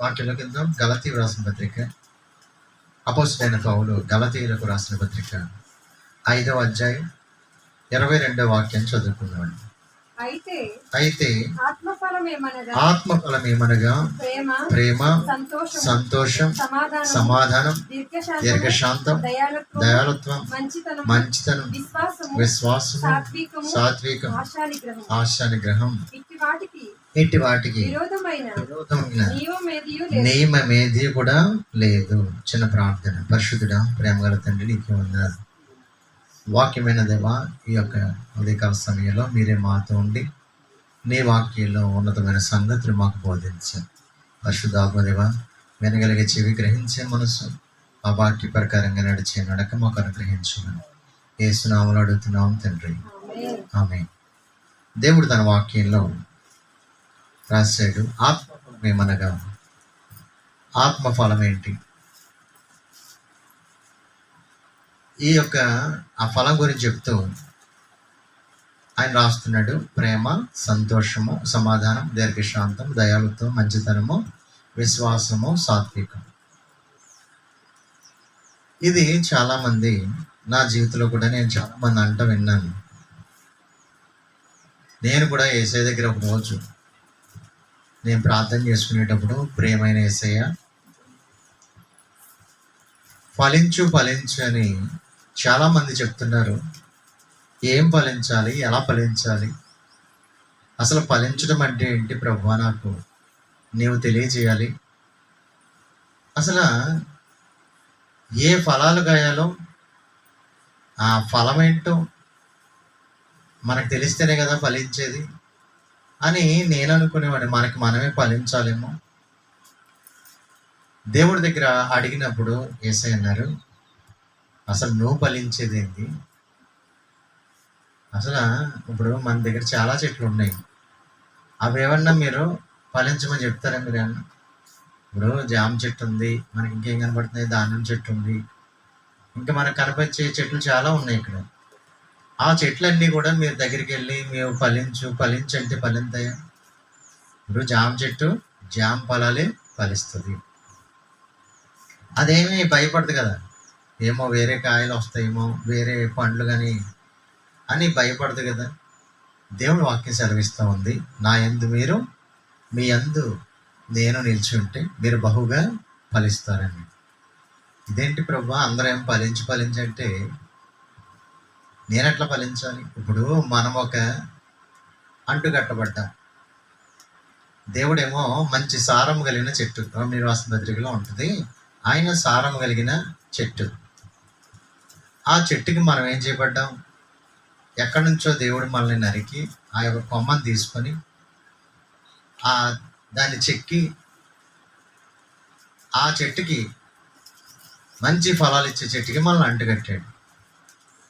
వాక్యంలోకి వెళ్దాం. గలతీయులకు రాసిన పత్రిక, అపోస్తలుడైన పౌలు గలతీయులకు రాసిన పత్రిక 5వ అధ్యాయం 22వ వాక్యం చదువుకున్నాడు. అయితే ఆత్మఫలం ఏమనగా ప్రేమ, సంతోషం, సమాధానం, దీర్ఘశాంతం, దయాళుత్వం, మంచితనం, విశ్వాసం, సాత్వికం, ఆశానిగ్రహం. ఇట్టి వాటికి విరోధమైన నియమమేది కూడా లేదు. చిన్న ప్రార్థన. పరిశుద్ధుడా, ప్రేమగల తండ్రి, నీకు వందనాలు. వాక్యమైన దేవా, ఈ యొక్క ఉదయకాల సమయంలో మీరే మాతో ఉండి నీ వాక్యంలో ఉన్నతమైన సంగతులు మాకు బోధించారు. పరిశుద్ధాత్మదేవ, వినగలిగే చెవి, గ్రహించే మనసు, ఆ వాక్య ప్రకారంగా నడిచే నడక మాకు అనుగ్రహించున్నాను. యేసు నామములో అడుగుతున్నాం తండ్రి, ఆమేన్. దేవుడు తన వాక్యంలో రాశాడు, ఆత్మఫలం ఏమనగా. ఆత్మఫలం ఏంటి? ఈ యొక్క ఆ ఫలం గురించి చెప్తూ ఆయన రాస్తున్నాడు. ప్రేమ, సంతోషము, సమాధానం, దీర్ఘశాంతం, దయాళుత్వం, మంచితనము, విశ్వాసము, సాత్వికం. ఇది చాలామంది, నా జీవితంలో కూడా నేను చాలామంది అంట విన్నాను. నేను కూడా యేసయ్య దగ్గర ఒక రోజు నేను ప్రార్థన చేసుకునేటప్పుడు, ప్రేమైన యేసయ్య, ఫలించు ఫలించు అని చాలామంది చెప్తున్నారు. ఏం ఫలించాలి, ఎలా ఫలించాలి, అసలు ఫలించడం అంటే ఏంటి ప్రభువా, నాకు నీవు తెలియజేయాలి. అసలు ఏ ఫలాలు గాయాలో ఆ ఫలం ఏంటో మనకు తెలిస్తేనే కదా ఫలించేది అని నేను అనుకునేవాడిని. మనకి మనమే ఫలించాలేమో. దేవుడి దగ్గర అడిగినప్పుడు యేసయ్య అన్నారు, అసలు నువ్వు ఫలించేది ఏంటి? అసలు ఇప్పుడు మన దగ్గర చాలా చెట్లు ఉన్నాయి, అవి ఏమన్నా మీరు ఫలించమని చెప్తారా? మీరు ఏమన్నా? ఇప్పుడు జామ చెట్టు ఉంది, మనకి ఇంకేం కనపడుతున్నాయి, దానిమ్మ చెట్టు ఉంది, ఇంకా మనకు కనిపించే చెట్లు చాలా ఉన్నాయి ఇక్కడ. ఆ చెట్లన్నీ కూడా మీరు దగ్గరికి వెళ్ళి మేము ఫలించంటే ఫలింతాయా? ఇప్పుడు జామ చెట్టు జామ ఫలాలే ఫలిస్తుంది. అదేమీ భయపడదు కదా, ఏమో వేరే కాయలు వస్తాయేమో, వేరే పండ్లు కానీ అని భయపడదు కదా. దేవుడు వాక్యం సెలవిస్తూ ఉంది, నా యందు మీరు, మీ యందు నేను నిలిచి ఉంటే మీరు బహుగా ఫలిస్తారని. ఇదేంటి ప్రభువా, అందరూ ఏం ఫలించంటే నేను ఎట్లా ఫలించాలి? ఇప్పుడు మనం ఒక అంటు కట్టబడ్డా, దేవుడేమో మంచి సారం కలిగిన చెట్టు, రోమీయుల పత్రికలో ఉంటుంది, ఆయన సారం కలిగిన చెట్టు. ఆ చెట్టుకి మనం ఏం చేయబడ్డాం? ఎక్కడి నుంచో దేవుడు మనల్ని నరికి ఆ యొక్క కొమ్మని తీసుకొని దాన్ని చెక్కి ఆ చెట్టుకి మంచి ఫలాలు ఇచ్చే చెట్టుకి మనల్ని అంటుకట్టాడు.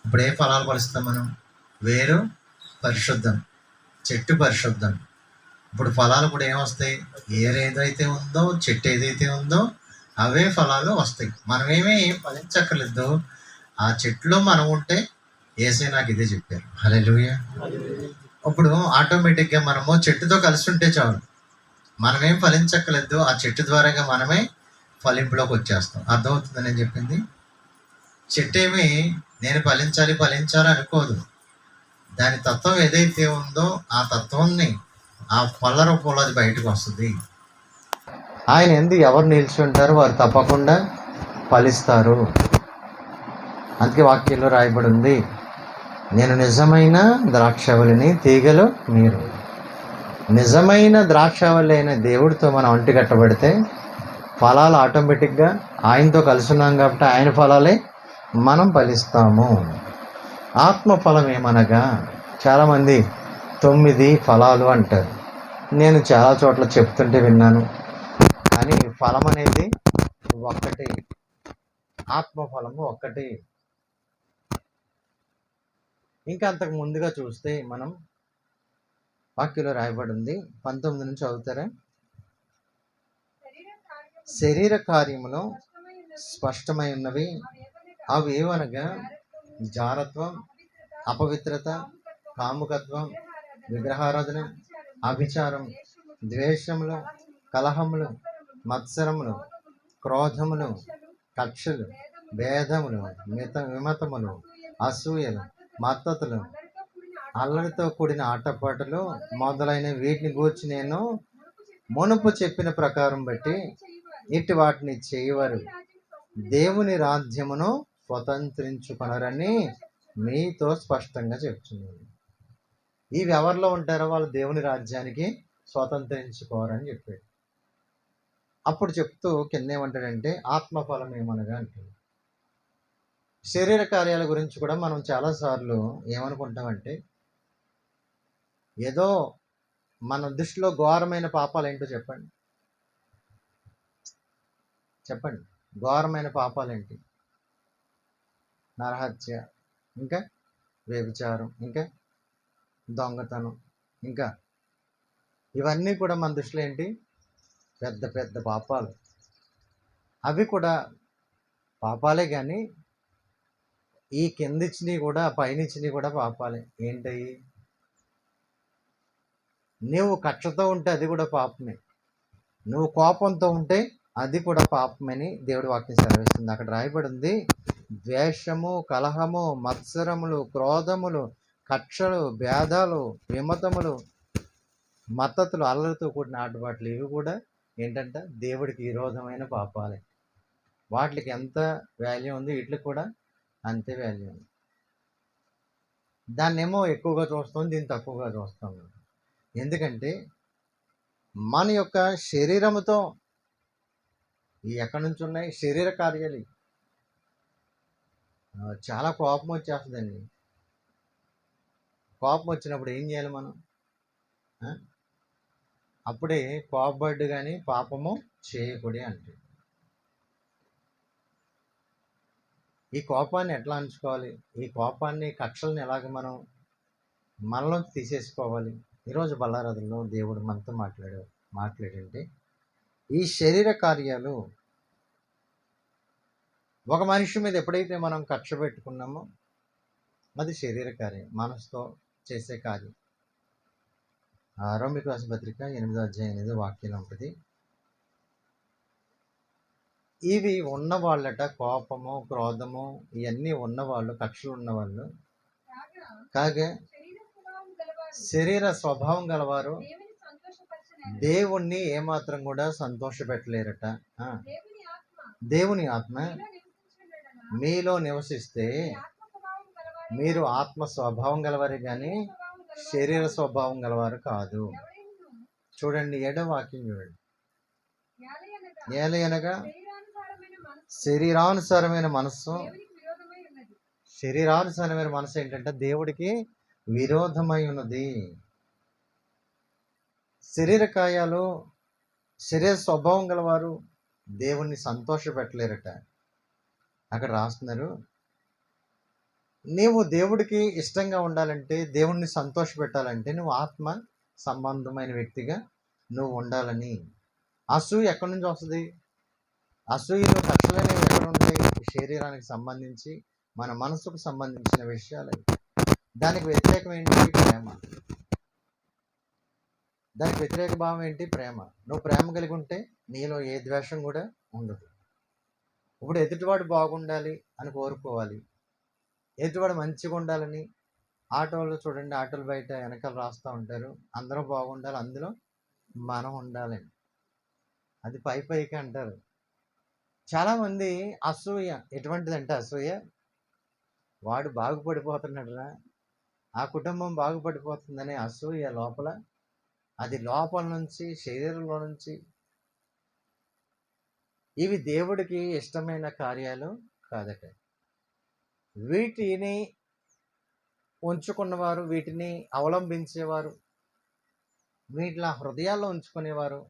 ఇప్పుడు ఏ ఫలాలు ఫలిస్తాం మనం? వేరు పరిశుద్ధం, చెట్టు పరిశుద్ధం. ఇప్పుడు ఫలాలు కూడా ఏమొస్తాయి? ఏదైతే ఉందో, చెట్టు ఏదైతే ఉందో అవే ఫలాలు వస్తాయి. మనమేమీ ఏం ఫలించక్కర్లేదు. ఆ చెట్టులో మనం ఉంటే యేసయ్య నాకు ఇదే చెప్పారు. హల్లెలూయా. ఇప్పుడు ఆటోమేటిక్గా మనము చెట్టుతో కలిసి ఉంటే చాలు, మనమేం ఫలించక్కర్లేదు. ఆ చెట్టు ద్వారాగా మనమే ఫలింపులోకి వచ్చేస్తాం. అర్థమవుతుంది నేను చెప్పింది? చెట్టు ఏమి నేను ఫలించాలి అనుకోదు. దాని తత్వం ఏదైతే ఉందో ఆ తత్వాన్ని ఆ పళ్ళ రూపంలో అది బయటకు వస్తుంది. ఆయన ఎందుకు ఎవరు నిలిచి ఉంటారో వారు తప్పకుండా ఫలిస్తారు. అందుకే వాక్యంలో రాయబడి ఉంది, నేను నిజమైన ద్రాక్షవల్లిని, తీగలు మీరు. నిజమైన ద్రాక్షవల్లి అయిన దేవుడితో మనం అంటుకట్టబడితే ఫలాలు ఆటోమేటిక్గా ఆయనతో కలిసి ఉన్నాం కాబట్టి ఆయన ఫలాలే మనం ఫలిస్తాము. ఆత్మఫలం ఏమనగా, చాలామంది 9 ఫలాలు అంటారు. నేను చాలా చోట్ల చెప్తుంటే విన్నాను, కానీ ఫలం అనేది ఒక్కటి, ఆత్మఫలము ఒక్కటి. ఇంకా అంతకు ముందుగా చూస్తే మనం వాక్యంలో రాయబడి ఉంది, 19 నుంచి చదువుతారా? శరీర కార్యములో స్పష్టమై ఉన్నవి అవి ఏవనగా జారత్వం, అపవిత్రత, కాముకత్వం, విగ్రహారాధన, అభిచారం, ద్వేషములు, కలహములు, మత్సరములు, క్రోధములు, కక్షలు, భేదములు, విమతములు, అసూయలు, మత్తతులు, అల్లరితో కూడిన ఆటపాటలు మొదలైన వీటిని గూర్చి నేను మునుపు చెప్పిన ప్రకారం బట్టి ఇటు వాటిని చేయవారు దేవుని రాజ్యమును స్వతంత్రించుకొనరని మీతో స్పష్టంగా చెప్తున్నాను. ఇవి ఎవరిలో ఉంటారో వాళ్ళు దేవుని రాజ్యానికి స్వతంత్రించుకోరని చెప్పాడు. అప్పుడు చెప్తూ కింద ఏమంటాడంటే ఆత్మఫలం ఏమనగా అంటాడు. శరీర కార్యాల గురించి కూడా మనం చాలాసార్లు ఏమనుకుంటామంటే ఏదో మన దృష్టిలో ఘోరమైన పాపాలు ఏంటో చెప్పండి. ఘోరమైన పాపాలు ఏంటి? నరహత్య, ఇంకా వ్యభిచారం, ఇంకా దొంగతనం, ఇంకా ఇవన్నీ కూడా మన దృష్టిలో ఏంటి? పెద్ద పెద్ద పాపాలు. అవి కూడా పాపాలే, కానీ ఈ కిందిచ్చినవి కూడా పైనిచ్చినవి కూడా పాపాలే. ఏంటవి? నువ్వు కక్షతో ఉంటే అది కూడా పాపమే, నువ్వు కోపంతో ఉంటే అది కూడా పాపమని దేవుడి వాక్యం సెలవిస్తుంది. అక్కడ రాయబడి ఉంది, ద్వేషము, కలహము, మత్సరములు, క్రోధములు, కక్షలు, భేదాలు, విమతములు, మత్తతులు, అల్లరితో కూడిన ఆటపాటలు ఇవి కూడా ఏంటంటే దేవుడికి విరోధమైన పాపాలే. వాటికి ఎంత వాల్యూ ఉంది, వీటికి కూడా అంతే వాల్యూ ఉంది. దాన్ని ఏమో ఎక్కువగా చూస్తాం, దీన్ని తక్కువగా చూస్తాం. ఎందుకంటే మన యొక్క శరీరముతో ఎక్కడి నుంచి ఉన్నాయి? శరీర కార్యాలు. చాలా కోపం వచ్చేస్తుందండి. కోపం వచ్చినప్పుడు ఏం చేయాలి మనం? అప్పుడే కోపబడ్డు కానీ పాపము చేయకూడదు అంటే. ఈ కోపాన్ని ఎట్లా అంచుకోవాలి? ఈ కోపాన్ని, కక్షల్ని ఎలాగ మనం మనలోంచి తీసేసుకోవాలి? ఈరోజు బల్లారాధనలో దేవుడు మనతో మాట్లాడంటే ఈ శరీర కార్యాలు ఒక మనిషి మీద ఎప్పుడైతే మనం కక్ష పెట్టుకున్నామో అది శరీర కార్యం, మనసుతో చేసే కార్యం. రోమీయులకు రాసిన పత్రిక 8వ అధ్యాయం 8వ వాక్యం ఉంటుంది. ఇవి ఉన్నవాళ్ళట, కోపము, క్రోధము ఇవన్నీ ఉన్నవాళ్ళు, కక్షలు ఉన్నవాళ్ళు కాగా శరీర స్వభావం గలవారు దేవుణ్ణి ఏమాత్రం కూడా సంతోషపెట్టలేరట. దేవుని ఆత్మ మీలో నివసిస్తే మీరు ఆత్మ స్వభావం గలవారు కానీ శరీర స్వభావం గలవారు కాదు. చూడండి 7వ వాక్యం చూడండి. ఏలయనగా శరీరానుసారమైన మనస్సు ఏంటంటే దేవుడికి విరోధమై ఉన్నది. శరీర కార్యాలు, శరీర స్వభావం గలవారు దేవుణ్ణి సంతోషపెట్టలేరట. అక్కడ రాస్తున్నారు, నీవు దేవుడికి ఇష్టంగా ఉండాలంటే, దేవుణ్ణి సంతోషపెట్టాలంటే నువ్వు ఆత్మ సంబంధమైన వ్యక్తిగా నువ్వు ఉండాలని. అసూయ ఎక్కడి నుంచి వస్తుంది? అసూయలో కక్షలు అనేవి ఎక్కడ ఉంటాయి? శరీరానికి సంబంధించి, మన మనసుకు సంబంధించిన విషయాలు. దానికి వ్యతిరేకం ఏంటి? ప్రేమ. దానికి వ్యతిరేక భావం ఏంటి? ప్రేమ. నువ్వు ప్రేమ కలిగి ఉంటే నీలో ఏ ద్వేషం కూడా ఉండదు. ఇప్పుడు ఎదుటివాడు బాగుండాలి అని కోరుకోవాలి, ఎదుటివాడు మంచిగా ఉండాలని. ఆటోలు చూడండి, ఆటోలు బయట వెనకాల రాస్తూ ఉంటారు, అందరూ బాగుండాలి, అందులో మనం ఉండాలని. అది పైకి అంటారు. చాలామంది అసూయ ఎటువంటిదంటే, అసూయ వాడు బాగుపడిపోతున్నాడురా, ఆ కుటుంబం బాగుపడిపోతుందనే అసూయ లోపల, అది లోపల నుంచి, శరీరంలో నుంచి. ఇవి దేవుడికి ఇష్టమైన కార్యాలు కాదట. వీటిని ఉంచుకున్నవారు, వీటిని అవలంబించేవారు, వీటిని హృదయాల్లో ఉంచుకునేవారు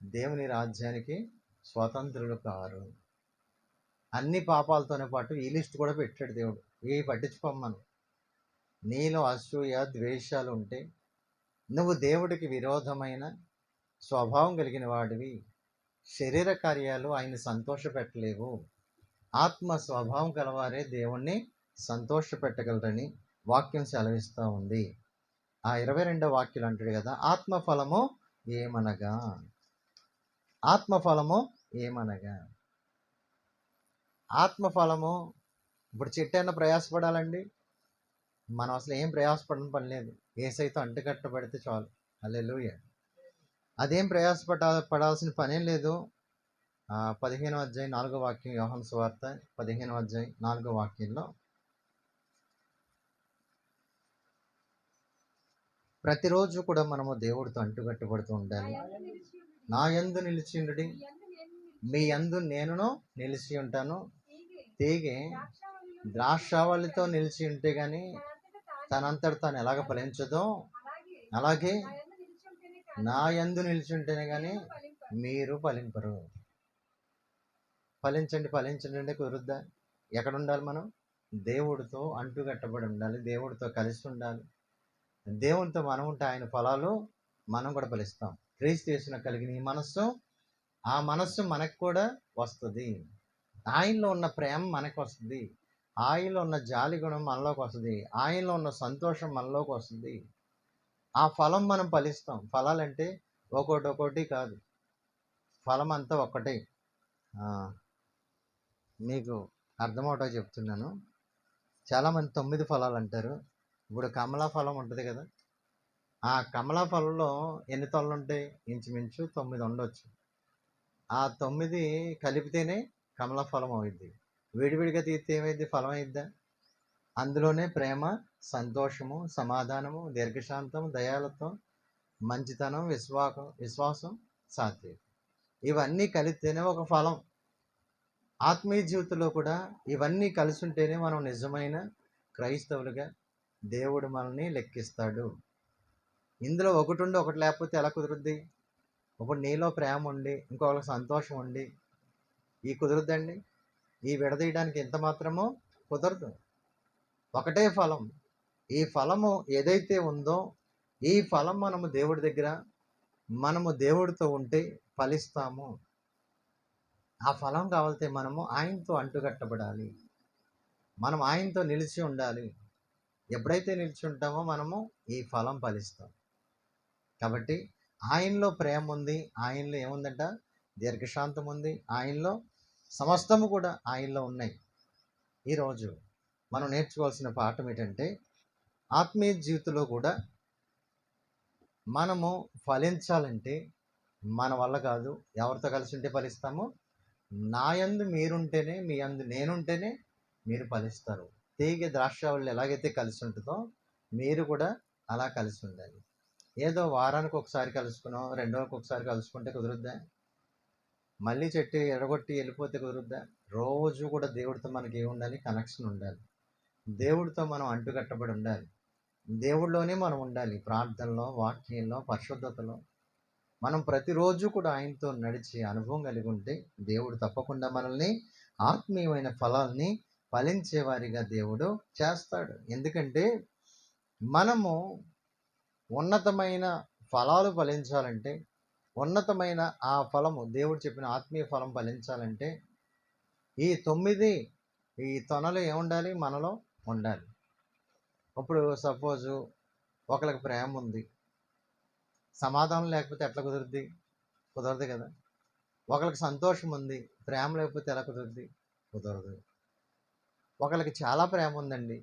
దేవుని రాజ్యానికి స్వతంత్రులు కారు. అన్ని పాపాలతోనే పాటు ఈ లిస్ట్ కూడా పెట్టాడు దేవుడు. ఇవి పట్టించుకోమను. నీలో అసూయ, ద్వేషాలు ఉంటే నువ్వు దేవుడికి విరోధమైన స్వభావం కలిగిన వాడివి. శరీర కార్యాలు ఆయన సంతోషపెట్టలేవు. ఆత్మ స్వభావం కలవారే దేవుణ్ణి సంతోషపెట్టగలరని వాక్యం సెలవిస్తూ ఉంది. ఆ 22వ వాక్యం అంటాడు కదా, ఆత్మఫలము ఏమనగా. ఆత్మఫలము ఏమనగా, ఆత్మఫలము ఇప్పుడు చెట్టు అయినా ప్రయాసపడాలండి? మనం అసలు ఏం ప్రయాసపడని పని లేదు. యేసయ్యతో అంటుకట్టబడితే చాలు. హల్లెలూయా. అదేం పడాల్సిన పనేం లేదు. 15వ అధ్యాయం 4వ వాక్యం, యోహాను సువార్త 15వ అధ్యాయం 4వ వాక్యంలో, ప్రతిరోజు కూడా మనము దేవుడితో అంటుకట్టబడుతూ ఉండాలి. నా యందు నిలిచిండుడి, మీ యందు నేనును నిలిచి ఉంటాను. తీగె ద్రాక్షావళితో నిలిచి ఉంటే గాని తనంతట తాను ఎలాగ ఫలించదో, అలాగే నా యందు నిలిచి ఉంటేనే కానీ మీరు ఫలింపరు. ఫలించండి ఫలించండి అంటే కుదురుద్దా? ఎక్కడ ఉండాలి మనం? దేవుడితో అంటుకట్టబడి ఉండాలి, దేవుడితో కలిసి ఉండాలి. దేవునితో మనం ఉంటే ఆయన ఫలాలు మనం కూడా ఫలిస్తాం. క్రీస్తు యేసున కలిగిన ఈ మనస్సు, ఆ మనస్సు మనకు కూడా వస్తుంది. ఆయనలో ఉన్న ప్రేమ మనకు వస్తుంది, ఆయనలో ఉన్న జాలి గుణం మనలోకి వస్తుంది, ఆయనలో ఉన్న సంతోషం మనలోకి వస్తుంది. ఆ ఫలం మనం ఫలిస్తాం. ఫలాలంటే ఒక్కోటి కాదు, ఫలం అంతా ఒక్కటే. మీకు అర్థమవటం చెప్తున్నాను. చాలామంది 9 ఫలాలు అంటారు. ఇప్పుడు కమలా ఫలం ఉంటుంది కదా, ఆ కమలా ఫలంలో ఎన్ని తొనలు ఉంటాయి? ఇంచుమించు 9 ఉండొచ్చు. ఆ 9 కలిపితేనే కమలా ఫలం అవుద్ది. విడివిడిగా తీస్తే ఏమైంది? ఫలం అయిద్దా? అందులోనే ప్రేమ, సంతోషము, సమాధానము, దీర్ఘశాంతం, దయాలత్వం, మంచితనం, విశ్వాసం, సాత్వికం, ఇవన్నీ కలిస్తేనే ఒక ఫలం. ఆత్మీయ జీవితంలో కూడా ఇవన్నీ కలిసి ఉంటేనే మనం నిజమైన క్రైస్తవులుగా దేవుడు మనల్ని లెక్కిస్తాడు. ఇందులో ఒకటి ఉండి ఒకటి లేకపోతే ఎలా కుదురుద్ది? ఇప్పుడు నీలో ప్రేమ ఉండి ఇంకొకరికి సంతోషం ఉండి ఈ కుదురుద్దండి? ఈ విడదీయడానికి ఎంత మాత్రమో కుదరదు. ఒకటే ఫలం. ఈ ఫలము ఏదైతే ఉందో, ఈ ఫలం మనము దేవుడి దగ్గర, మనము దేవుడితో ఉంటే ఫలిస్తాము. ఆ ఫలం కావాలితే మనము ఆయనతో అంటుకట్టబడాలి, మనం ఆయనతో నిలిచి ఉండాలి. ఎప్పుడైతే నిలిచి ఉంటామో మనము ఈ ఫలం ఫలిస్తాం. కాబట్టి ఆయనలో ప్రేమ ఉంది, ఆయనలో ఏముందంట? దీర్ఘశాంతం ఉంది, ఆయనలో సమస్తము కూడా ఆయనలో ఉన్నాయి. ఈరోజు మనం నేర్చుకోవాల్సిన పాఠం ఏంటంటే, ఆత్మీయ జీవితంలో కూడా మనము ఫలించాలంటే మన వల్ల కాదు. ఎవరితో కలిసి ఉంటే ఫలిస్తాము? నా యందు మీరుంటేనే, మీ యందు నేనుంటేనే మీరు ఫలిస్తారు. తీగ ద్రాక్షావళి ఎలాగైతే కలిసి ఉంటుందో మీరు కూడా అలా కలిసి ఉండాలి. ఏదో వారానికి ఒకసారి కలుసుకున్నాం, 2 రోజులకు ఒకసారి కలుసుకుంటే కుదురుద్దా? మళ్ళీ చెట్టు ఎడగొట్టి వెళ్ళిపోతే కుదురుద్దా? రోజు కూడా దేవుడితో మనకి ఏముండాలి? కనెక్షన్ ఉండాలి. దేవుడితో మనం అంటుకట్టబడి ఉండాలి. దేవుడిలోనే మనం ఉండాలి. ప్రార్థనలో, వాక్యంలో, పరిశుద్ధతలో మనం ప్రతిరోజు కూడా ఆయనతో నడిచి అనుభవం కలిగి ఉంటే దేవుడు తప్పకుండా మనల్ని ఆత్మీయమైన ఫలాల్ని ఫలించేవారిగా దేవుడు చేస్తాడు. ఎందుకంటే మనము ఉన్నతమైన ఫలాలు ఫలించాలంటే, ఉన్నతమైన ఆ ఫలము దేవుడు చెప్పిన ఆత్మీయ ఫలం ఫలించాలంటే ఈ 9 ఈ తొనలు ఏముండాలి? మనలో ఉండాలి. ఇప్పుడు సపోజు ఒకరికి ప్రేమ ఉంది, సమాధానం లేకపోతే ఎట్లా కుదురుద్ది? కుదరదు కదా. ఒకరికి సంతోషం ఉంది, ప్రేమ లేకపోతే ఎలా కుదురుద్ది? కుదరదు. ఒకరికి చాలా ప్రేమ ఉందండి,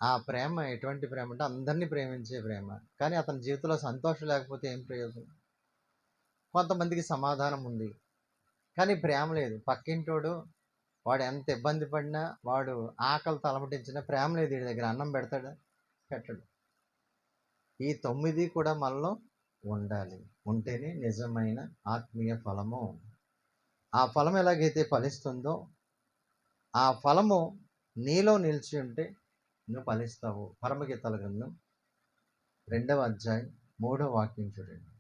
ఆ ప్రేమ ఎటువంటి ప్రేమ అంటే అందరినీ ప్రేమించే ప్రేమ, కానీ అతని జీవితంలో సంతోషం లేకపోతే ఏం ప్రయోజనం? కొంతమందికి సమాధానం ఉంది కానీ ప్రేమ లేదు. పక్కింటోడు వాడు ఎంత ఇబ్బంది పడినా, వాడు ఆకలి తలమటించినా ప్రేమ లేదు, వీడి దగ్గర అన్నం పెడతాడా? పెట్టడు. ఈ 9 కూడా మనలో ఉండాలి. ఉంటేనే నిజమైన ఆత్మీయ ఫలము. ఆ ఫలం ఎలాగైతే ఫలిస్తుందో, ఆ ఫలము నీలో నిలిచి ఉంటే నువ్వు ఫలిస్తావు. పరమగీతాల గ్రంథం 2వ అధ్యాయం 3వ వాక్యం చూడండి.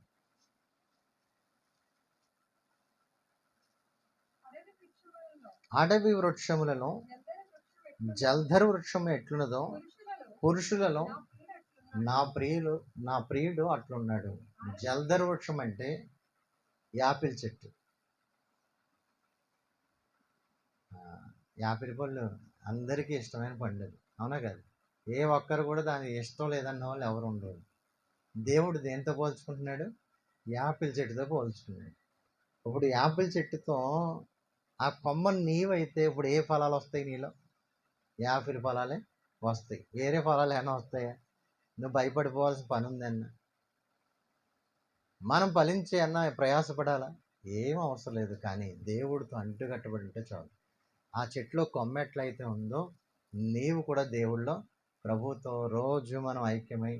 అడవి వృక్షములలో జల్ధరు వృక్షము ఎట్లున్నదో పురుషులలో నా ప్రియుడు అట్లున్నాడు. జల్ధరు వృక్షం అంటే యాపిల్ చెట్టు. యాపిల్ పళ్ళు అందరికీ ఇష్టమైన పండు, అవునా కదా? ఏ ఒక్కరు కూడా దాని ఇష్టం లేదన్న వాళ్ళు ఎవరు ఉండరు. దేవుడు దేంతో పోల్చుకుంటున్నాడు? యాపిల్ చెట్టుతో పోల్చుకున్నాడు. ఇప్పుడు యాపిల్ చెట్టుతో ఆ కొమ్మ నీవైతే ఇప్పుడు ఏ ఫలాలు వస్తాయి నీలో? యాపిల్ ఫలాలే వస్తాయి. వేరే ఫలాలు ఏమైనా వస్తాయా? నువ్వు భయపడిపోవాల్సిన పని ఉందన్న. మనం ఫలించే అన్న ప్రయాసపడాలా? ఏం అవసరం లేదు. కానీ దేవుడితో అంటుకట్టబడి ఉంటే చాలు. ఆ చెట్లో కొమ్మ ఎట్లయితే ఉందో నీవు కూడా దేవుళ్ళో ప్రభుతో రోజు మనం ఐక్యమై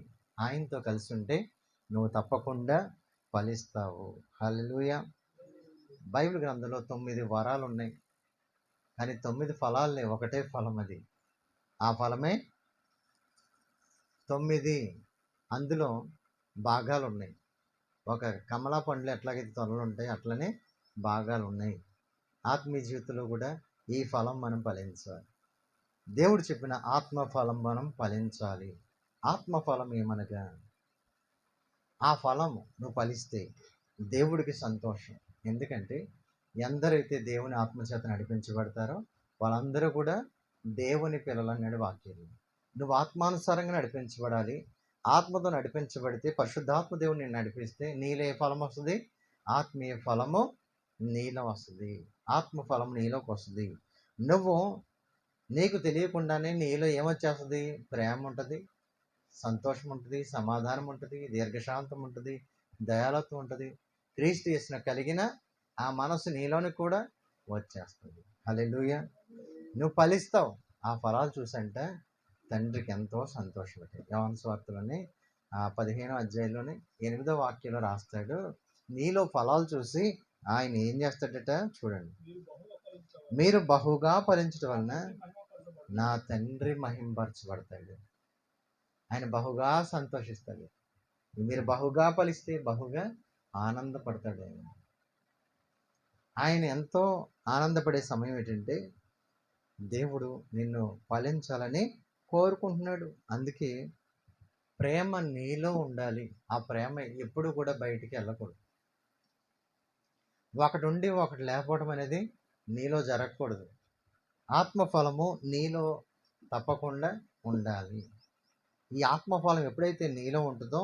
ఆయనతో కలిసి ఉంటే నువ్వు తప్పకుండా ఫలిస్తావు. హల్లెలూయా. బైబిల్ గ్రంథంలో 9 వరాలు ఉన్నాయి, కానీ 9 ఫలాలు లేవు, ఒకటే ఫలం. అది ఆ ఫలమే 9. అందులో భాగాలు ఉన్నాయి. ఒక కమలా పండ్లు ఎట్లాగైతే తొనలు ఉంటాయి అట్లనే భాగాలు ఉన్నాయి. ఆత్మీయ జీవితంలో కూడా ఈ ఫలం మనం ఫలించాలి. దేవుడు చెప్పిన ఆత్మఫలం మనం ఫలించాలి. ఆత్మఫలం ఏమనగా ఆ ఫలము నువ్వు ఫలిస్తే దేవుడికి సంతోషం. ఎందుకంటే ఎందరైతే దేవుని ఆత్మచేత నడిపించబడతారో వాళ్ళందరూ కూడా దేవుని పిల్లలన్నాడు వాక్యం. నువ్వు ఆత్మానుసారంగా నడిపించబడాలి. ఆత్మతో నడిపించబడితే పరిశుద్ధాత్మ దేవుడు నిన్ను నడిపిస్తే నీలో ఏ ఫలం వస్తుంది? ఆత్మీయ ఫలము నీలో వస్తుంది. ఆత్మ ఫలం నీలోకి వస్తుంది. నువ్వు నీకు తెలియకుండానే నీలో ఏమొచ్చేస్తుంది? ప్రేమ ఉంటుంది, సంతోషం ఉంటుంది, సమాధానం ఉంటుంది, దీర్ఘశాంతం ఉంటుంది, దయాలత్వం ఉంటుంది. క్రీస్తు యేసున కలిగిన ఆ మనసు నీలోని కూడా వచ్చేస్తుంది. హల్లెలూయా. నువ్వు ఫలిస్తావు. ఆ ఫలాలు చూసంటే తండ్రికి ఎంతో సంతోషం. యోహాను సువార్తలోని 15వ అధ్యాయంలోని 8వ వాక్యంలో రాస్తాడు, నీలో ఫలాలు చూసి ఆయన ఏం చేస్తాడట చూడండి. మీరు బహుగా ఫలించడం వలన నా తండ్రి మహింపరచబడతాడు. ఆయన బహుగా సంతోషిస్తాడు. మీరు బహుగా ఫలిస్తే బహుగా ఆనందపడతాడు. ఆయన ఎంతో ఆనందపడే సమయం ఏంటంటే దేవుడు నిన్ను ఫలించాలని కోరుకుంటున్నాడు. అందుకే ప్రేమ నీలో ఉండాలి. ఆ ప్రేమ ఎప్పుడు కూడా బయటికి వెళ్ళకూడదు. ఒకటి ఉండి ఒకటి లేకపోవడం అనేది నీలో జరగకూడదు. ఆత్మఫలము నీలో తప్పకుండా ఉండాలి. ఈ ఆత్మఫలం ఎప్పుడైతే నీలో ఉంటుందో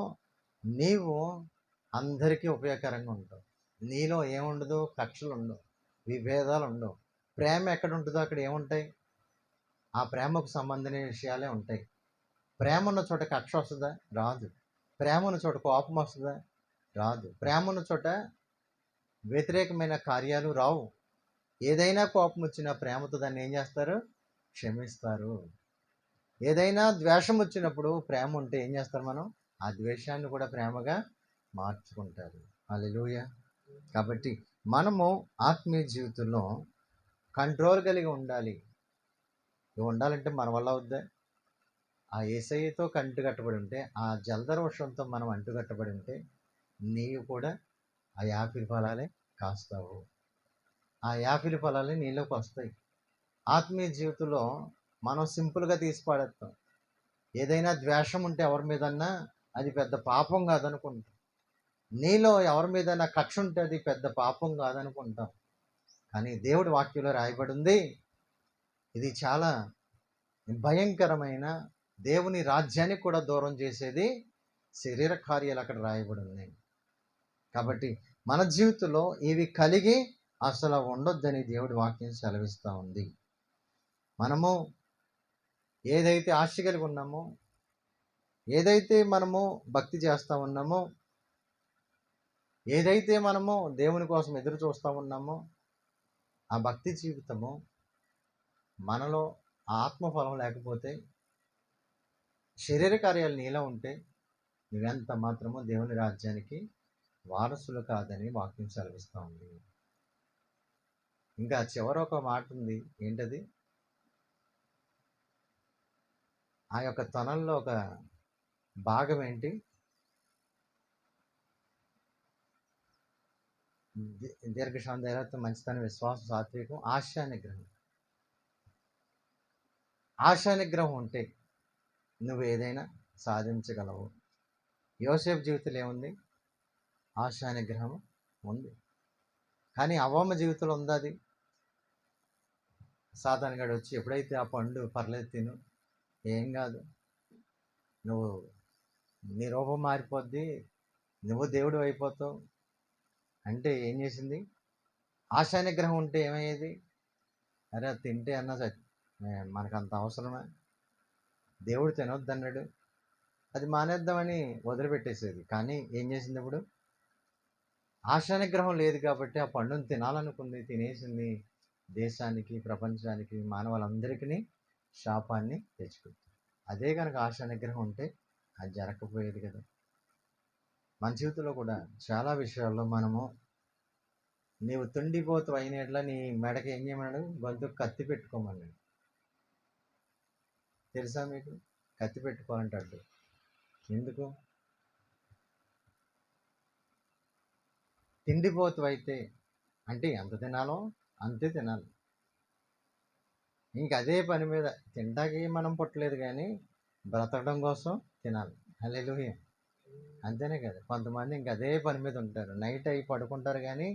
నీవు అందరికీ ఉపయోగకరంగా ఉంటావు. నీలో ఏముండదు? కక్షలు ఉండవు, విభేదాలు ఉండవు. ప్రేమ ఎక్కడ ఉంటుందో అక్కడ ఏముంటాయి? ఆ ప్రేమకు సంబంధించిన విషయాలే ఉంటాయి. ప్రేమ ఉన్న చోట కక్ష వస్తుందా? రాదు. ప్రేమ ఉన్న చోట కోపం వస్తుందా? రాదు. ప్రేమ ఉన్న చోట వ్యతిరేకమైన కార్యాలు రావు. ఏదైనా కోపం వచ్చినా ప్రేమతో దాన్ని ఏం చేస్తారు? క్షమిస్తారు. ఏదైనా ద్వేషం వచ్చినప్పుడు ప్రేమ ఉంటే ఏం చేస్తారు? మనం ఆ ద్వేషాన్ని కూడా ప్రేమగా మార్చుకుంటారు. హల్లెలూయా. కాబట్టి మనము ఆత్మీయ జీవితంలో కంట్రోల్ కలిగి ఉండాలి. ఉండాలంటే మన వల్ల అవుద్దా? ఆ యేసయ్యతో అంటుకట్టబడి ఉంటే, ఆ జలధర వర్షంతో మనం అంటుకట్టబడి ఉంటే నీవు కూడా ఆ యాపిల్ ఫలాలే కాస్తావు. ఆ యాపిల్ ఫలాలే నీలోకి వస్తాయి. ఆత్మీయ జీవితంలో మనం సింపుల్గా తీసి పాడేస్తాం. ఏదైనా ద్వేషం ఉంటే ఎవరి మీదన్నా అది పెద్ద పాపం కాదనుకుంటాం. నీలో ఎవరి మీదైనా కక్ష ఉంటే అది పెద్ద పాపం కాదనుకుంటాం. కానీ దేవుడి వాక్యంలో రాయబడి ఉంది, ఇది చాలా భయంకరమైన, దేవుని రాజ్యానికి కూడా దూరం చేసేది శరీర కార్యాలు అక్కడ రాయబడి ఉన్నాయి. కాబట్టి మన జీవితంలో ఇవి కలిగి అసలు ఉండొద్దని దేవుడి వాక్యం సెలవిస్తూ ఉంది. మనము ఏదైతే ఆశ కలిగి ఉన్నామో, ఏదైతే మనము భక్తి చేస్తూ ఉన్నామో, ఏదైతే మనము దేవుని కోసం ఎదురు చూస్తూ ఉన్నామో ఆ భక్తి జీవితము మనలో ఆత్మఫలం లేకపోతే, శరీర కార్యాలు నీలో ఉంటే నువ్వెంత మాత్రమో దేవుని రాజ్యానికి వారసులు కాదని వాక్యం సెలవిస్తూ ఉంది. ఇంకా చివరి ఒక మాట ఉంది. ఏంటది? ఆ యొక్క తొనల్లో ఒక భాగం ఏంటి? దీర్ఘశాంత, దైవత్వం, మంచితనం, విశ్వాసం, సాత్వికం, ఆశా నిగ్రహం. ఆశా నిగ్రహం ఉంటే నువ్వు ఏదైనా సాధించగలవు. యోసేపు జీవితంలో ఏముంది? ఆశా నిగ్రహం ఉంది. కానీ అవ్వమ్మ జీవితంలో ఉందా అది? సాతాను గాడు వచ్చి ఎప్పుడైతే ఆ పండు పర్లేదు తిను, ఏం కాదు, నువ్వు నీ రూపం మారిపోద్ది, నువ్వు దేవుడు అయిపోతావు అంటే ఏం చేసింది? ఆశా నిగ్రహం ఉంటే ఏమయ్యేది? అరే అది తింటే అన్నా మనకు అంత అవసరమా? దేవుడు తినొద్దన్నాడు, అది మానేద్దామని వదిలిపెట్టేసేది. కానీ ఏం చేసింది ఇప్పుడు? ఆశా నిగ్రహం లేదు కాబట్టి ఆ పండును తినాలనుకుంది, తినేసింది. దేశానికి, ప్రపంచానికి, మానవులందరికీ శాపాన్ని తెచ్చుకుంది. అదే కనుక ఆశా నిగ్రహం ఉంటే అది జరగకపోయేది కదా. మన జీవితంలో కూడా చాలా విషయాల్లో మనము, నీవు తుండిపోతు అయిన యెడల నీ మెడకి ఏం చేయమన్నాడు? గొంతుకు కత్తి పెట్టుకోమన్నాడు. తెలుసా మీకు? కత్తి పెట్టుకోవాలంటాడు. ఎందుకు? తిండిపోతు అయితే అంటే ఎంత తినాలో అంతే తినాలి. ఇంక అదే పని మీద, తినడానికి మనం పుట్టలేదు కానీ బ్రతకడం కోసం తినాలి. హల్లెలూయా. అంతేనే కదా. కొంతమంది ఇంక అదే పని మీద ఉంటారు. నైట్ అయి పడుకుంటారు కానీ,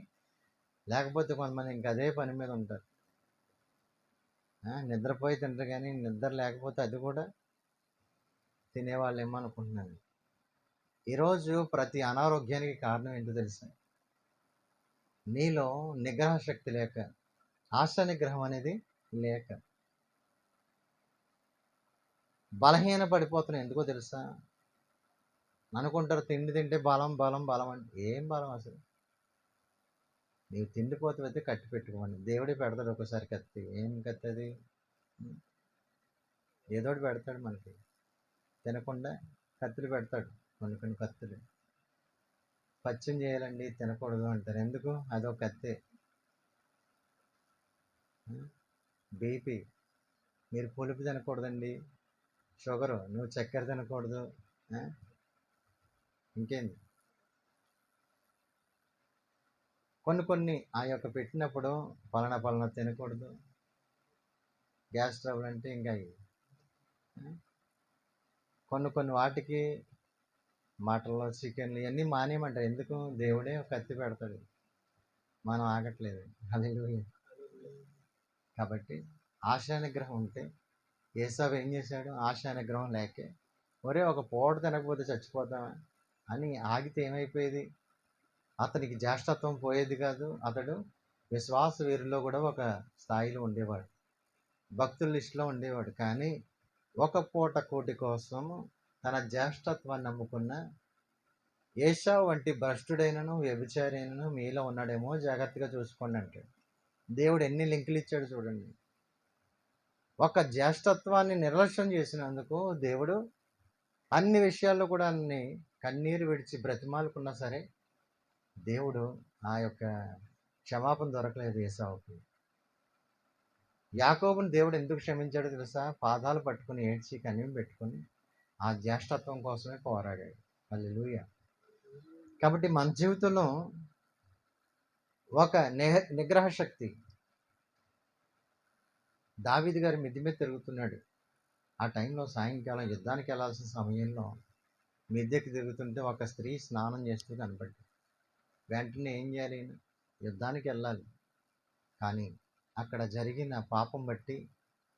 లేకపోతే కొంతమంది ఇంక అదే పని మీద ఉంటారు. నిద్రపోయి తింటారు కానీ నిద్ర లేకపోతే అది కూడా తినేవాళ్ళేమో అనుకుంటున్నాను. ఈరోజు ప్రతి అనారోగ్యానికి కారణం ఏంటో తెలుసా? నీలో నిగ్రహ శక్తి లేక, ఆశా నిగ్రహం అనేది లేక బలహీన పడిపోతున్నాయి. ఎందుకో తెలుసా? అనుకుంటారు తిండి తింటే బలం బలం బలం అంటే ఏం బలం అసలు? నీవు తిండిపోతే కత్తి పెట్టుకోమని దేవుడే పెడతాడు. ఒకసారి కత్తి. ఏం కత్తి అది? ఏదోటి పెడతాడు మనకి. తినకుండా కత్తులు పెడతాడు. కొన్ని కొన్ని కత్తులు పచ్చిం చేయాలండి, తినకూడదు అంటారు. ఎందుకు? అదొక కత్తే. బీపీ, మీరు పులుపు తినకూడదండి. షుగరు, నువ్వు చక్కెర తినకూడదు. ఇంకేంది? కొన్ని కొన్ని ఆ యొక్క పెట్టినప్పుడు పలానా పలానా తినకూడదు. గ్యాస్ ట్రబుల్ అంటే ఇంకా కొన్ని కొన్ని వాటికి మటన్లు, చికెన్లు ఇవన్నీ మానేయమంటారు. ఎందుకు? దేవుడే ఒక కత్తి పెడతాడు, మనం ఆగట్లేదు. హల్లెలూయా. కాబట్టి ఆశా నిగ్రహం ఉంటే, ఏసావు ఏం చేశాడు? ఆశా నిగ్రహం లేకే, ఒరే ఒక పూట తినకపోతే చచ్చిపోతామా అని ఆగితే ఏమైపోయేది? అతనికి జ్యేష్ఠత్వం పోయేది కాదు. అతడు విశ్వాస వీరుల్లో కూడా ఒక స్థాయిలో ఉండేవాడు, భక్తుల లిస్టులో ఉండేవాడు. కానీ ఒక పూట కోటి కోసం తన జ్యేష్ఠత్వాన్ని నమ్ముకున్న ఏశావు వంటి భ్రష్టుడైనను వ్యభిచారి అయినను మీలో ఉన్నాడేమో జాగ్రత్తగా చూసుకోండి అంటాడు. దేవుడు ఎన్ని లింకులు ఇచ్చాడు చూడండి. ఒక జ్యేష్ఠత్వాన్ని నిర్లక్ష్యం చేసినందుకు దేవుడు అన్ని విషయాల్లో కూడా అన్ని కన్నీరు విడిచి బ్రతిమాలుకున్నా సరే దేవుడు ఆ యొక్క క్షమాపణ దొరకలేదు ఏసావుకి. యాకోబుని దేవుడు ఎందుకు క్షమించాడో తెలుసా? పాదాలు పట్టుకుని ఏడ్చి కన్నీరు పెట్టుకుని ఆ జ్యేష్ఠత్వం కోసమే పోరాడాడు. హల్లెలూయా. కాబట్టి మన జీవితంలో ఒక నిగ్రహ శక్తి. దావీదు గారి మిద్ది మీద తిరుగుతున్నాడు. ఆ టైంలో సాయంకాలం యుద్ధానికి వెళ్ళాల్సిన సమయంలో మిద్దెకి తిరుగుతుంటే ఒక స్త్రీ స్నానం చేస్తూ కనపడింది. వెంటనే ఏం చేయాలి? యుద్ధానికి వెళ్ళాలి. కానీ అక్కడ జరిగిన పాపం బట్టి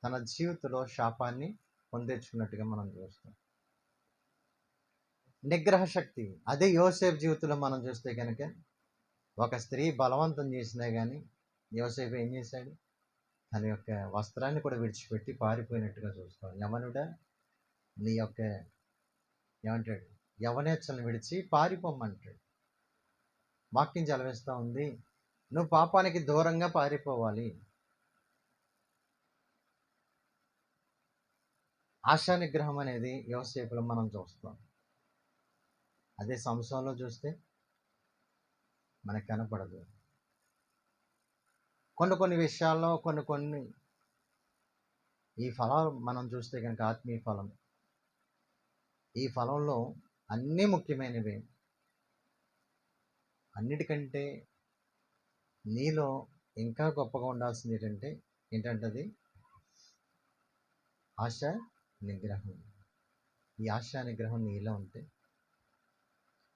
తన జీవితంలో శాపాన్ని పొందేర్చుకున్నట్టుగా మనం చూస్తాం. నిగ్రహ శక్తి. అదే యోసేపు జీవితంలో మనం చూస్తే కనుక ఒక స్త్రీ బలవంతం చేసినా కానీ యోసేపు ఏం చేశాడు? తన యొక్క వస్త్రాన్ని కూడా విడిచిపెట్టి పారిపోయినట్టుగా చూస్తాం. యవనుడా, నీ యొక్క ఏమంటాడు? యవనేచ్ఛలను విడిచి పారిపోమ్మంటాడు. వాక్యం చదివేస్తూ ఉంది, నువ్వు పాపానికి దూరంగా పారిపోవాలి. ఆశా నిగ్రహం అనేది యోసేపులో మనం చూస్తాం. అదే సంవత్సరంలో చూస్తే మనకు కనపడదు. కొన్ని కొన్ని విషయాల్లో కొన్ని ఈ ఫలాలు మనం చూస్తే కనుక ఆత్మీయ ఫలం, ఈ ఫలంలో అన్నీ ముఖ్యమైనవి. అన్నిటికంటే నీలో ఇంకా గొప్పగా ఉండాల్సింది ఏంటంటే అది ఆశ నిగ్రహం. ఈ ఆశా నిగ్రహం నీలో ఉంటే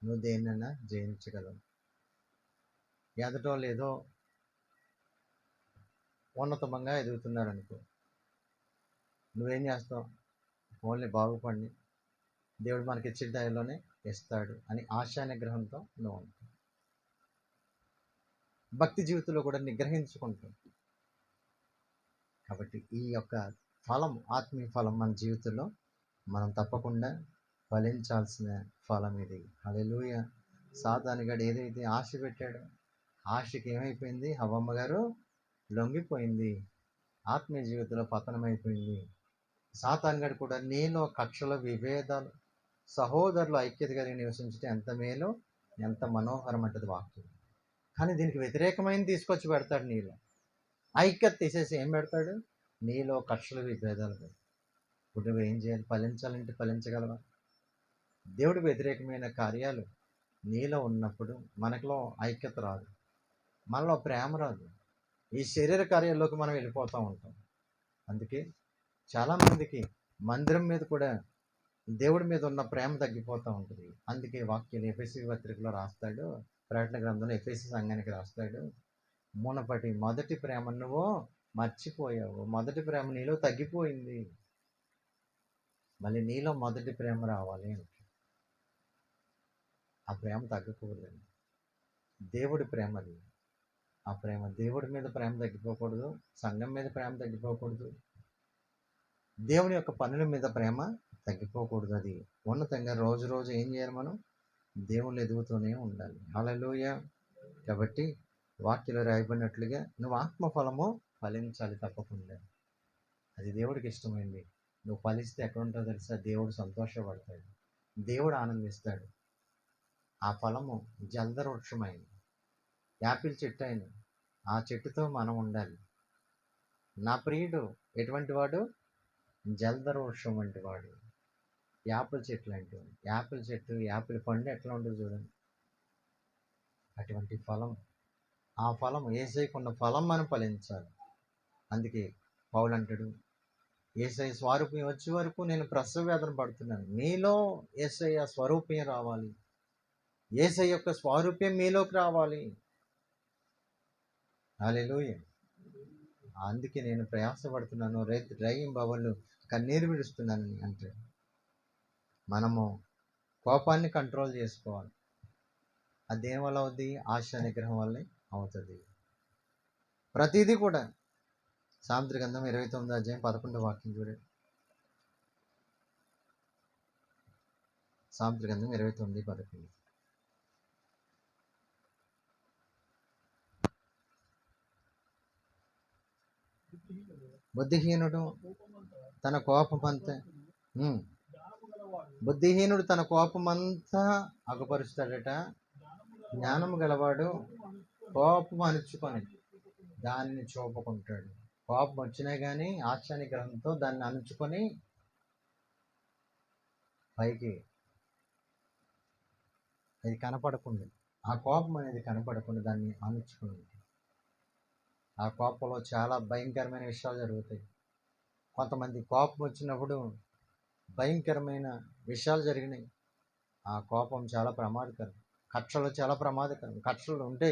నువ్వు దేన్నైనా జయించగలవు. ఎదటోళ్ళు ఏదో ఉన్నతంగా ఎదుగుతున్నారు అనుకో, నువ్వేం చేస్తావు? ఓన్లీ బాగుపడి దేవుడు మనకి ఇచ్చిన టైంలోనే ఇస్తాడు అని ఆశా నిగ్రహంతో నువ్వు ఉంటావు. భక్తి జీవితంలో కూడా నిగ్రహించుకుంటాం. కాబట్టి ఈ యొక్క ఫలం, ఆత్మీయ ఫలం మన జీవితంలో మనం తప్పకుండా ఫలించాల్సిన ఫలం ఇది. హల్లెలూయా. సాతానుగాడు ఏదైతే ఆశ పెట్టాడో, ఆశకి ఏమైపోయింది? హవ్వమ్మ గారు లొంగిపోయింది. ఆత్మీయ జీవితంలో పతనమైపోయింది. సాతానుగాడు కూడా నీలో కక్షలు, విభేదాలు, సహోదరులు ఐక్యత కలిగి నివసించడం ఎంత మేలో, ఎంత మనోహరం అంటది వాక్యం. కానీ దీనికి వ్యతిరేకమైన తీసుకొచ్చి పెడతాడు నీలో. ఐక్యత తీసేసి ఏం పెడతాడు? నీలో కక్షలు, విభేదాలు పెడతాడు. ఇప్పుడు నువ్వు ఏం చేయాలి? ఫలించాలంటే ఫలించగలవా? దేవుడు వ్యతిరేకమైన కార్యాలు నీలో ఉన్నప్పుడు మనలో ఐక్యత రాదు, మనలో ప్రేమ రాదు. ఈ శరీర కార్యాల్లోకి మనం వెళ్ళిపోతూ ఉంటాం. అందుకే చాలామందికి మందిరం మీద కూడా దేవుడి మీద ఉన్న ప్రేమ తగ్గిపోతూ ఉంటుంది. అందుకే వాక్యం ఎఫెసీ పత్రికలో రాస్తాడు, ప్రకటన గ్రంథంలో ఎఫెసీ సంఘానికి రాస్తాడు, మునపటి మొదటి ప్రేమ నువ్వు మర్చిపోయావు, మొదటి ప్రేమ నీలో తగ్గిపోయింది, మళ్ళీ నీలో మొదటి ప్రేమ రావాలి అని. ఆ ప్రేమ తగ్గకూడదు. దేవుడి ప్రేమ అది. ఆ ప్రేమ, దేవుడి మీద ప్రేమ తగ్గిపోకూడదు, సంఘం మీద ప్రేమ తగ్గిపోకూడదు, దేవుని యొక్క పనుల మీద ప్రేమ తగ్గిపోకూడదు. అది ఉన్నతంగా రోజు రోజు ఏం చేయాలి? మనం దేవుళ్ళు ఎదుగుతూనే ఉండాలి. హల్లెలూయా. కాబట్టి వాక్యంలో రాయబడినట్లుగా నువ్వు ఆత్మఫలము ఫలించాలి తప్పకుండా. అది దేవుడికి ఇష్టమైంది. నువ్వు ఫలిస్తే ఎక్కడ ఉంటావు తెలుసా? దేవుడు సంతోషపడతాడు, దేవుడు ఆనందిస్తాడు. ఆ ఫలము జలదర వృక్షమైంది, యాపిల్ చెట్టు అయిన ఆ చెట్టుతో మనం ఉండాలి. నా ప్రియుడు ఎటువంటి వాడు? జలదర వృక్షం వంటి వాడు, యాపిల్ చెట్టు లాంటి వాడు. యాపిల్ చెట్టు, యాపిల్ పండు ఎట్లా ఉంటుంది చూడండి, అటువంటి ఫలం. ఆ ఫలం, యేసయ్యకున్న ఫలం మనం ఫలించాలి. అందుకే పౌలు అంటాడు, యేసయ్య స్వరూపం వచ్చే వరకు నేను ప్రసవ వేదన పడుతున్నాను. మీలో యేసయ్య స్వరూపం రావాలి, యేసయ్య యొక్క స్వరూపం మీలోకి రావాలి. హల్లెలూయా. అందుకే నేను ప్రయాసపడుతున్నాను, రేయింబవళ్ళు కన్నీరు విడుస్తున్నానని అంటే. మనము కోపాన్ని కంట్రోల్ చేసుకోవాలి. అది దేనివల్ల అవుద్ది? ఆశ నిగ్రహం వల్లే అవుతుంది. ప్రతిదీ కూడా సామెతల గ్రంథం 29వ అధ్యాయం 11వ వాక్యం చూడండి. సామెతల గ్రంథం 29:11. బుద్ధిహీనుడు తన కోపమంతా బుద్ధిహీనుడు తన కోపమంతా అగపరుస్తాడట, జ్ఞానము గలవాడు కోపం అణుచుకొని దానిని చూపుకుంటాడు. కోపం వచ్చినా కానీ ఆశా నిగ్రహంతో దాన్ని అణుచుకొని పైకి అది కనపడకుండా, ఆ కోపం అనేది కనపడకుండా దాన్ని అణుచుకుని, ఆ కోపంలో చాలా భయంకరమైన విషయాలు జరుగుతాయి. కొంతమంది కోపం వచ్చినప్పుడు భయంకరమైన విషయాలు జరిగినాయి. ఆ కోపం చాలా ప్రమాదకరం. కక్షలు చాలా ప్రమాదకరం. కక్షలు ఉంటే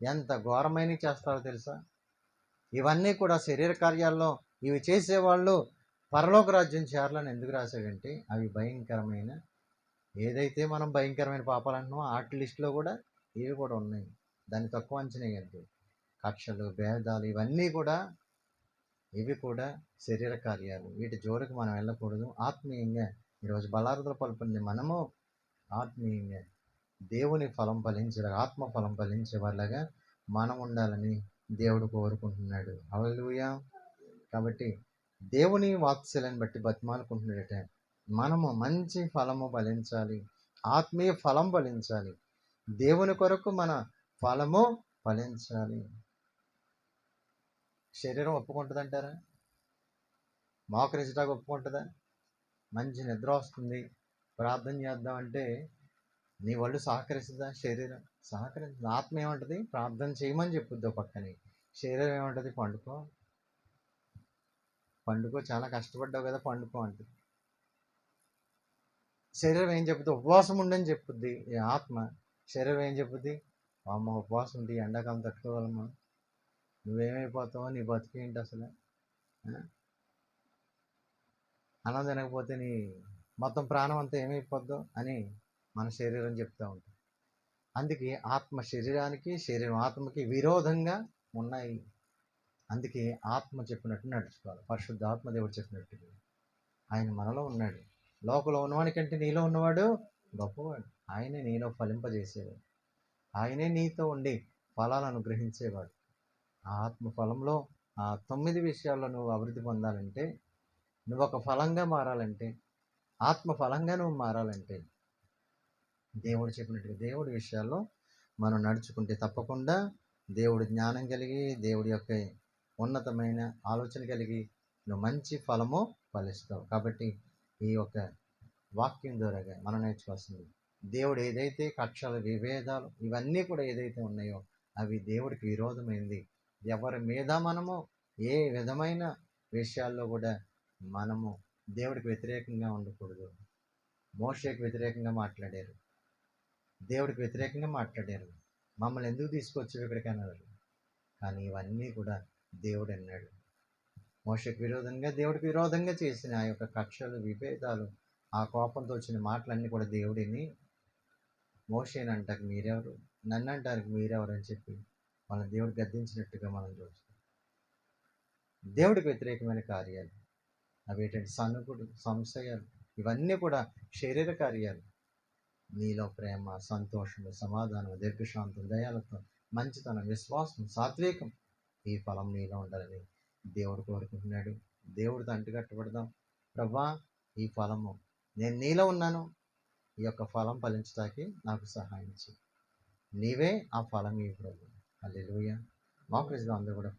ఎంత ఘోరమైనవి చేస్తారో తెలుసా? ఇవన్నీ కూడా శరీర కార్యాల్లో ఇవి చేసేవాళ్ళు పరలోక రాజ్యం చేరాలని ఎందుకు రాశాడంటే, అవి భయంకరమైన, ఏదైతే మనం భయంకరమైన పాపాలు అంటున్నామో వాటి లిస్టులో కూడా ఇవి కూడా ఉన్నాయి. దాన్ని తక్కువ అంచనా వేయద్దు. కక్షలు, భేదాలు, ఇవన్నీ కూడా, ఇవి కూడా శరీర కార్యాలు. వీటి జోలికి మనం వెళ్ళకూడదు. ఆత్మీయంగా ఈరోజు బలారుదల పలుపుంది. మనము ఆత్మీయంగా దేవుని ఫలం ఫలించే, ఆత్మ ఫలం ఫలించే వాళ్ళగా మనం ఉండాలని దేవుడు కోరుకుంటున్నాడు. హల్లెలూయా. కాబట్టి దేవుని వాత్సల్యాన్ని బట్టి బతిమాలుకుంటున్నాడట, మనము మంచి ఫలము ఫలించాలి, ఆత్మీయ ఫలం ఫలించాలి, దేవుని కొరకు మన ఫలము ఫలించాలి. శరీరం ఒప్పుకుంటుందంటారా? మోకరించడానికి ఒప్పుకుంటుందా? మంచి నిద్ర వస్తుంది, ప్రార్థన చేద్దామంటే నీ ఒళ్ళు సహకరిస్తుందా? శరీరం సహకరిస్తుంది. ఆత్మ ఏమంటుంది? ప్రార్థన చేయమని చెప్పుద్ది పక్కని. శరీరం ఏమంటుంది? పండుకో, పండుకో, చాలా కష్టపడ్డావు కదా, పండుకో అంటుంది. శరీరం ఏం చెప్పుద్ది? ఉపవాసం ఉండని చెప్పుద్ది ఈ ఆత్మ. శరీరం ఏం చెప్పుద్ది? అమ్మ ఉపవాసం ఉండి ఎండాకాలం తట్టుకోవాలమ్మా, నువ్వేమైపోతావో, నీ బతికేంటి అసలు, అన్నం తినకపోతే నీ మొత్తం ప్రాణం అంతా ఏమైపోద్దో అని మన శరీరం చెప్తూ ఉంటుంది. అందుకే ఆత్మ శరీరానికి, శరీరం ఆత్మకి విరోధంగా ఉన్నాయి. అందుకే ఆత్మ చెప్పినట్టు నడుచుకోవాలి. పరిశుద్ధాత్మ దేవుడు చెప్పినట్టుగా. ఆయన మనలో ఉన్నాడు. లోకంలో ఉన్నవాడి కంటే నీలో ఉన్నవాడు గొప్పవాడు. ఆయనే నీలో ఫలింపజేసేవాడు. ఆయనే నీతో ఉండి ఫలాలను అనుగ్రహించేవాడు. ఆ ఆత్మ ఫలంలో ఆ 9 విషయాల్లో నువ్వు అభివృద్ధి పొందాలంటే, నువ్వు ఒక ఫలంగా మారాలంటే, ఆత్మ ఫలంగా నువ్వు మారాలంటే, దేవుడు చెప్పినట్టుగా దేవుడి విషయాల్లో మనం నడుచుకుంటే తప్పకుండా దేవుడి జ్ఞానం కలిగి, దేవుడి యొక్క ఉన్నతమైన ఆలోచన కలిగి నువ్వు మంచి ఫలము ఫలిస్తావు. కాబట్టి ఈ యొక్క వాక్యం ద్వారాగా మనం నేర్చుకోవాల్సింది, దేవుడు ఏదైతే కక్షలు, విభేదాలు ఇవన్నీ కూడా ఏదైతే ఉన్నాయో అవి దేవుడికి విరోధమైంది. ఎవరి మీద మనము ఏ విధమైన విషయాల్లో కూడా మనము దేవుడికి వ్యతిరేకంగా ఉండకూడదు. మోషేకి వ్యతిరేకంగా మాట్లాడారు, దేవుడికి వ్యతిరేకంగా మాట్లాడారు. మమ్మల్ని ఎందుకు తీసుకొచ్చావు ఇక్కడికి అన్నారు. కానీ ఇవన్నీ కూడా దేవుడు అన్నాడు. మోషేకి విరోధంగా, దేవుడికి విరోధంగా చేసిన ఆ యొక్క కక్షలు, విభేదాలు, ఆ కోపంతో వచ్చిన మాటలన్నీ కూడా దేవుడిని, మోషేని అంటానికి మీరెవరు, నన్ను అంటానికి మీరెవరు అని చెప్పి వాళ్ళని దేవుడు గద్దించినట్టుగా మనం చూస్తాం. దేవుడికి వ్యతిరేకమైన కార్యాలు అవి ఏంటంటే సనుగుడు, సంశయాలు, ఇవన్నీ కూడా శరీర కార్యాలు. నీలో ప్రేమ, సంతోషము, సమాధానం, దీర్ఘశాంతం, దయాలత్వం, మంచితనం, విశ్వాసం, సాత్వికం, ఈ ఫలం నీలో ఉండాలని దేవుడు కోరుకుంటున్నాడు. దేవుడితో అంటుకట్టబడదాం. ప్రభా, ఈ ఫలము నేను నీలో ఉన్నాను, ఈ యొక్క ఫలం ఫలించడానికి నాకు సహాయం చేయి. నీవే ఆ ఫలం ఈ ప్రభు. హల్లెలూయా. మా ప్రెసిడెంట్ అందరూ కూడా